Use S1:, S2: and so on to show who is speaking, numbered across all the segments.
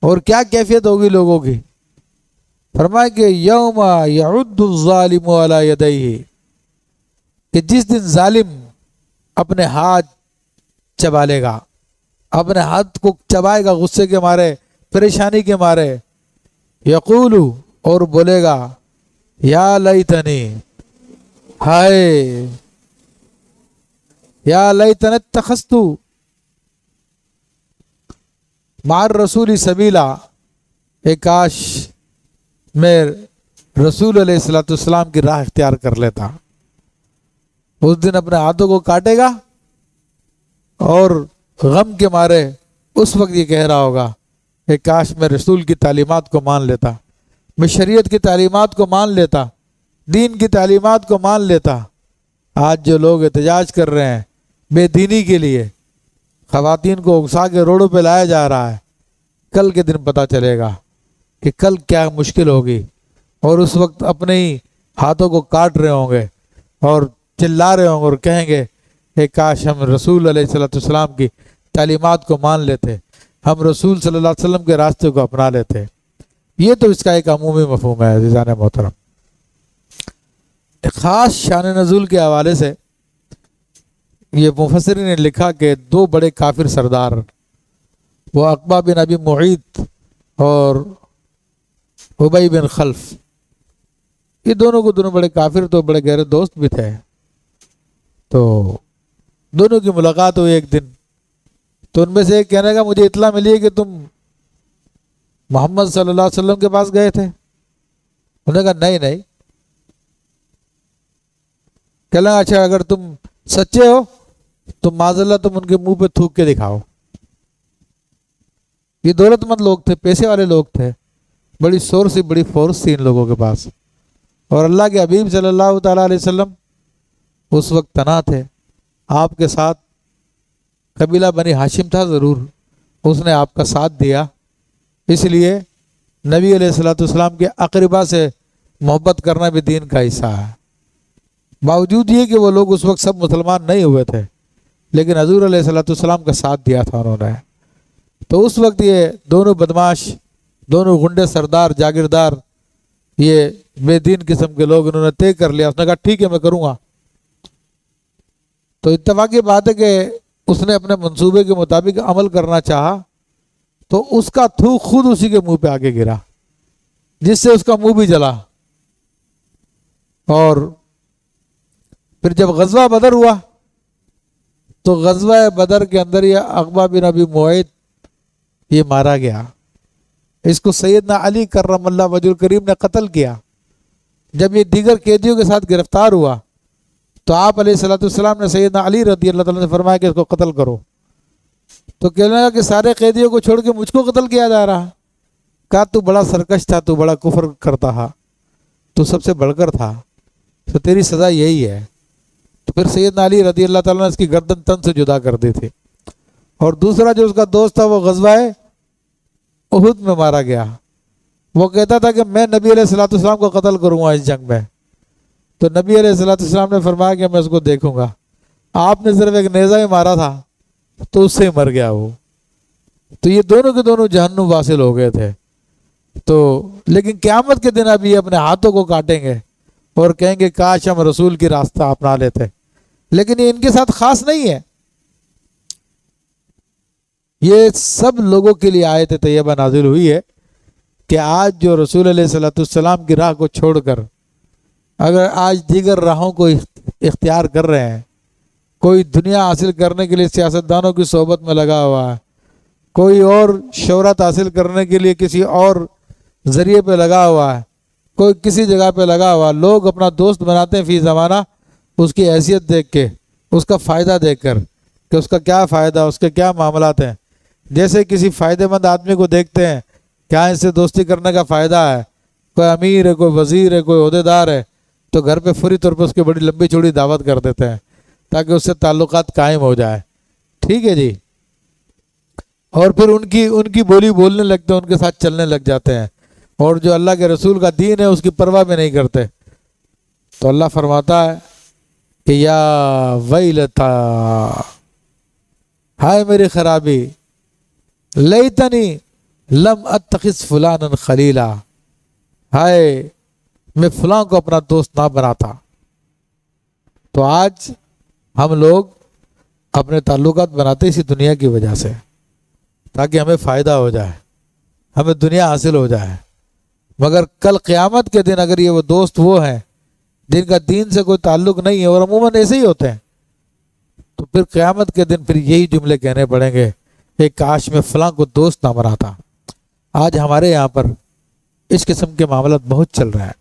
S1: اور کیا کیفیت ہوگی لوگوں کی؟ فرمایا کہ یوم یعد الظالم علی یدیہ، کہ جس دن ظالم اپنے ہاتھ چبا لے گا، اپنے ہاتھ کو چبائے گا غصے کے مارے، پریشانی کے مارے، یقول، اور بولے گا یا لیتنی، ہائے، یا لیتنی اتخذت مع الرسول سبیلا، اے کاش میں رسول علیہ الصلوۃ والسلام کی راہ اختیار کر لیتا۔ اس دن اپنے ہاتھوں کو کاٹے گا اور غم کے مارے اس وقت یہ کہہ رہا ہوگا کہ کاش میں رسول کی تعلیمات کو مان لیتا، میں شریعت کی تعلیمات کو مان لیتا، دین کی تعلیمات کو مان لیتا۔ آج جو لوگ احتجاج کر رہے ہیں بے دینی کے لیے، خواتین کو اکسا کے روڈوں پہ لایا جا رہا ہے، کل کے دن پتہ چلے گا کہ کل کیا مشکل ہوگی، اور اس وقت اپنے ہی ہاتھوں کو کاٹ رہے ہوں گے اور چلا رہے ہوں گے اور کہیں گے کہ کاش ہم رسول علیہ الصلوۃ والسلام کی تعلیمات کو مان لیتے، ہم رسول صلی اللہ علیہ وسلم کے راستے کو اپنا لیتے۔ یہ تو اس کا ایک عمومی مفہوم ہے عزیزان محترم۔ ایک خاص شان نزول کے حوالے سے یہ مفسرین نے لکھا کہ دو بڑے کافر سردار، وہ عقبہ بن ابی معیط اور ابی بن خلف، یہ دونوں بڑے کافر تو بڑے گہرے دوست بھی تھے۔ تو دونوں کی ملاقات ہوئی ایک دن، تو ان میں سے ایک کہنے کا مجھے اطلاع ملی ہے کہ تم محمد صلی اللہ علیہ وسلم کے پاس گئے تھے۔ انہوں نے کہا نہیں، کہنے لگا اچھا اگر تم سچے ہو تو معاذ اللہ تم ان کے منہ پہ تھوک کے دکھاؤ۔ یہ دولت مند لوگ تھے، پیسے والے لوگ تھے، بڑی سورس سی، بڑی فورس تھی ان لوگوں کے پاس، اور اللہ کے حبیب صلی اللہ تعالیٰ علیہ وسلم اس وقت تنہا تھے۔ آپ کے ساتھ قبیلہ بنی ہاشم تھا، ضرور اس نے آپ کا ساتھ دیا، اس لیے نبی علیہ الصلوۃ والسلام کے اقربا سے محبت کرنا بھی دین کا حصہ ہے۔ باوجود یہ کہ وہ لوگ اس وقت سب مسلمان نہیں ہوئے تھے، لیکن حضور علیہ الصلوۃ والسلام کا ساتھ دیا تھا انہوں نے۔ تو اس وقت یہ دونوں بدماش، دونوں غنڈے سردار، جاگیردار، یہ بے دین قسم کے لوگ، انہوں نے طے کر لیا، اس نے کہا ٹھیک ہے میں کروں گا۔ تو اتفاقی بات ہے کہ اس نے اپنے منصوبے کے مطابق عمل کرنا چاہا، تو اس کا تھوک خود اسی کے منہ پہ آگے گرا، جس سے اس کا منہ بھی جلا۔ اور پھر جب غزوہ بدر ہوا تو غزوہ بدر کے اندر یہ عقبہ بن ابی معیط یہ مارا گیا۔ اس کو سیدنا علی کرم اللہ وجہ الکریم نے قتل کیا۔ جب یہ دیگر قیدیوں کے ساتھ گرفتار ہوا تو آپ علیہ الصلوۃ والسلام نے سیدنا علی رضی اللہ تعالیٰ نے فرمایا کہ اس کو قتل کرو۔ تو کہنے لگا کہ سارے قیدیوں کو چھوڑ کے مجھ کو قتل کیا جا رہا۔ کہا تو بڑا سرکش تھا، تو بڑا کفر کرتا تھا، تو سب سے بڑھ کر تھا، تو تیری سزا یہی ہے۔ تو پھر سیدنا علی رضی اللہ تعالیٰ نے اس کی گردن تن سے جدا کر دی تھی۔ اور دوسرا جو اس کا دوست تھا وہ غزوہ احد میں مارا گیا۔ وہ کہتا تھا کہ میں نبی علیہ الصلوۃ والسلام کو قتل کروں گا اس جنگ میں۔ تو نبی علیہ الصلوۃ والسلام نے فرمایا کہ میں اس کو دیکھوں گا۔ آپ نے صرف ایک نیزہ ہی مارا تھا تو اس سے ہی مر گیا وہ۔ تو یہ دونوں کے دونوں جہنم واصل ہو گئے تھے۔ تو لیکن قیامت کے دن اب یہ اپنے ہاتھوں کو کاٹیں گے اور کہیں گے کاش ہم رسول کی راستہ اپنا لیتے۔ لیکن یہ ان کے ساتھ خاص نہیں ہے، یہ سب لوگوں کے لیے آیت طیبہ نازل ہوئی ہے کہ آج جو رسول علیہ الصلوۃ والسلام کی راہ کو چھوڑ کر اگر آج دیگر راہوں کو اختیار کر رہے ہیں، کوئی دنیا حاصل کرنے کے لیے سیاستدانوں کی صحبت میں لگا ہوا ہے، کوئی اور شہرت حاصل کرنے کے لیے کسی اور ذریعے پہ لگا ہوا ہے، کوئی کسی جگہ پہ لگا ہوا، لوگ اپنا دوست بناتے ہیں فی زمانہ اس کی حیثیت دیکھ کے، اس کا فائدہ دیکھ کر کہ اس کا کیا فائدہ، اس کے کیا معاملات ہیں۔ جیسے کسی فائدہ مند آدمی کو دیکھتے ہیں کیا اس سے دوستی کرنے کا فائدہ ہے، کوئی امیر ہے، کوئی وزیر ہے، کوئی عہدیدار ہے، تو گھر پہ فوری طور پہ اس کی بڑی لمبی چوڑی دعوت کر دیتے ہیں تاکہ اس سے تعلقات قائم ہو جائے۔ ٹھیک ہے جی، اور پھر ان کی بولی بولنے لگتے ہیں، ان کے ساتھ چلنے لگ جاتے ہیں، اور جو اللہ کے رسول کا دین ہے اس کی پرواہ بھی نہیں کرتے۔ تو اللہ فرماتا ہے کہ یا ویلتا، ہائے میری خرابی، لیتنی لم اتخذ فلانا خلیلا، ہائے میں فلاں کو اپنا دوست نہ بناتا۔ تو آج ہم لوگ اپنے تعلقات بناتے اسی دنیا کی وجہ سے، تاکہ ہمیں فائدہ ہو جائے، ہمیں دنیا حاصل ہو جائے۔ مگر کل قیامت کے دن اگر یہ وہ دوست وہ ہیں جن کا دین سے کوئی تعلق نہیں ہے، اور عموماً ایسے ہی ہوتے ہیں، تو پھر قیامت کے دن پھر یہی جملے کہنے پڑیں گے کہ کاش میں فلاں کو دوست نہ بناتا۔ آج ہمارے یہاں پر اس قسم کے معاملات بہت چل رہے ہیں۔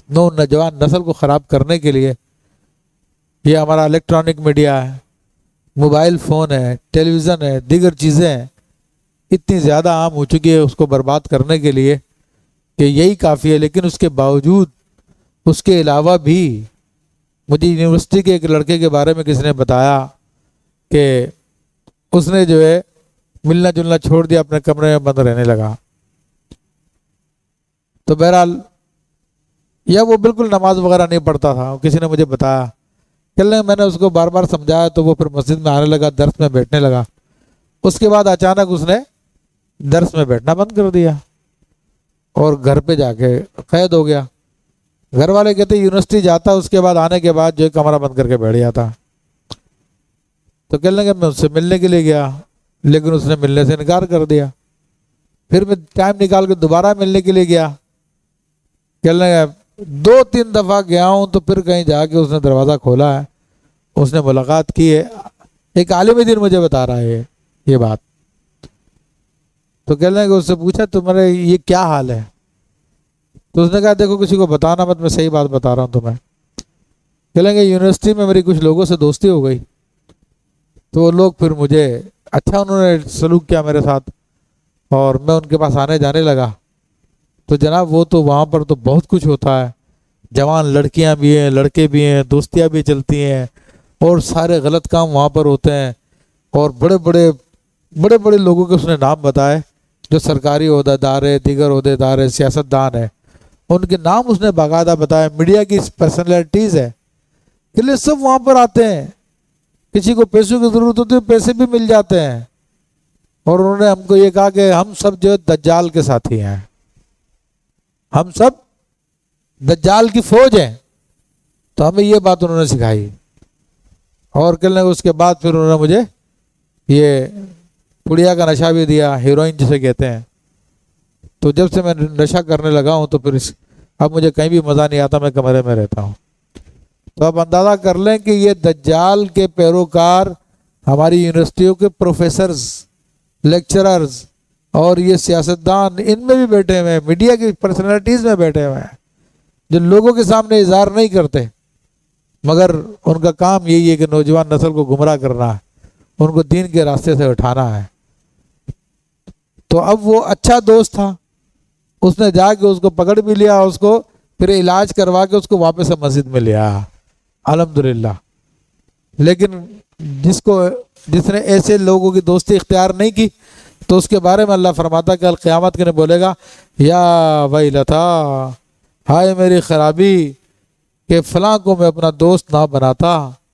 S1: نوجوان نسل کو خراب کرنے کے لیے یہ ہمارا الیکٹرانک میڈیا ہے، موبائل فون ہے، ٹیلی ویژن ہے، دیگر چیزیں ہیں، اتنی زیادہ عام ہو چکی ہے اس کو برباد کرنے کے لیے کہ یہی کافی ہے۔ لیکن اس کے باوجود اس کے علاوہ بھی مجھے یونیورسٹی کے ایک لڑکے کے بارے میں کسی نے بتایا کہ اس نے جو ہے ملنا جلنا چھوڑ دیا، اپنے کمرے میں بند رہنے لگا۔ تو بہرحال یا وہ بالکل نماز وغیرہ نہیں پڑھتا تھا، کسی نے مجھے بتایا، میں نے اس کو بار بار سمجھایا تو وہ پھر مسجد میں آنے لگا، درس میں بیٹھنے لگا۔ اس کے بعد اچانک اس نے درس میں بیٹھنا بند کر دیا اور گھر پہ جا کے قید ہو گیا۔ گھر والے کہتے یونیورسٹی جاتا، اس کے بعد آنے کے بعد جو ہے کمرہ بند کر کے بیٹھ جاتا۔ تو کہنے لگا میں اس سے ملنے کے لیے گیا، لیکن اس نے ملنے سے انکار کر دیا۔ پھر میں ٹائم نکال کے دوبارہ ملنے کے لیے گیا، کہنے لگا 2-3 دفعہ گیا ہوں، تو پھر کہیں جا کے اس نے دروازہ کھولا ہے، اس نے ملاقات کی ہے۔ ایک عالم دین مجھے بتا رہا ہے یہ بات۔ تو کہنے لگا اس سے پوچھا تمہارے یہ کیا حال ہے؟ تو اس نے کہا دیکھو کسی کو بتانا مت، میں صحیح بات بتا رہا ہوں تمہیں۔ کہنے لگا یونیورسٹی میں میری کچھ لوگوں سے دوستی ہو گئی، تو وہ لوگ پھر مجھے اچھا انہوں نے سلوک کیا میرے ساتھ، اور میں ان کے پاس آنے جانے لگا۔ تو جناب وہ تو وہاں پر تو بہت کچھ ہوتا ہے، جوان لڑکیاں بھی ہیں، لڑکے بھی ہیں، دوستیاں بھی چلتی ہیں، اور سارے غلط کام وہاں پر ہوتے ہیں، اور بڑے بڑے لوگوں کے اس نے نام بتائے جو سرکاری عہدیدار ہے، دیگر عہدیدار ہے، سیاستدان ہے، ان کے نام اس نے باقاعدہ بتایا، میڈیا کی پرسنالٹیز ہے کہ لئے سب وہاں پر آتے ہیں، کسی کو پیسوں کی ضرورت ہوتی ہے پیسے بھی مل جاتے ہیں۔ اور انہوں نے ہم کو یہ کہا کہ ہم سب جو ہے دجال کے ساتھی ہیں، ہم سب دجال کی فوج ہیں۔ تو ہمیں یہ بات انہوں نے سکھائی، اور کہنے اس کے بعد پھر انہوں نے مجھے یہ پڑیا کا نشہ بھی دیا، ہیروئن جسے کہتے ہیں۔ تو جب سے میں نشہ کرنے لگا ہوں تو پھر اب مجھے کہیں بھی مزہ نہیں آتا، میں کمرے میں رہتا ہوں۔ تو اب اندازہ کر لیں کہ یہ دجال کے پیروکار ہماری یونیورسٹیوں کے پروفیسرز، لیکچررز اور یہ سیاستدان ان میں بھی بیٹھے ہوئے ہیں، میڈیا کی پرسنالٹیز میں بیٹھے ہوئے ہیں، جو لوگوں کے سامنے اظہار نہیں کرتے، مگر ان کا کام یہی ہے کہ نوجوان نسل کو گمراہ کرنا ہے، ان کو دین کے راستے سے اٹھانا ہے۔ تو اب وہ اچھا دوست تھا، اس نے جا کے اس کو پکڑ بھی لیا، اس کو پھر علاج کروا کے اس کو واپس مسجد میں لیا، الحمدللہ۔ لیکن جس نے ایسے لوگوں کی دوستی اختیار نہیں کی، تو اس کے بارے میں اللہ فرماتا کہ القیامت کے نے بولے گا یا ویلتا، ہائے میری خرابی کہ فلاں کو میں اپنا دوست نہ بناتا۔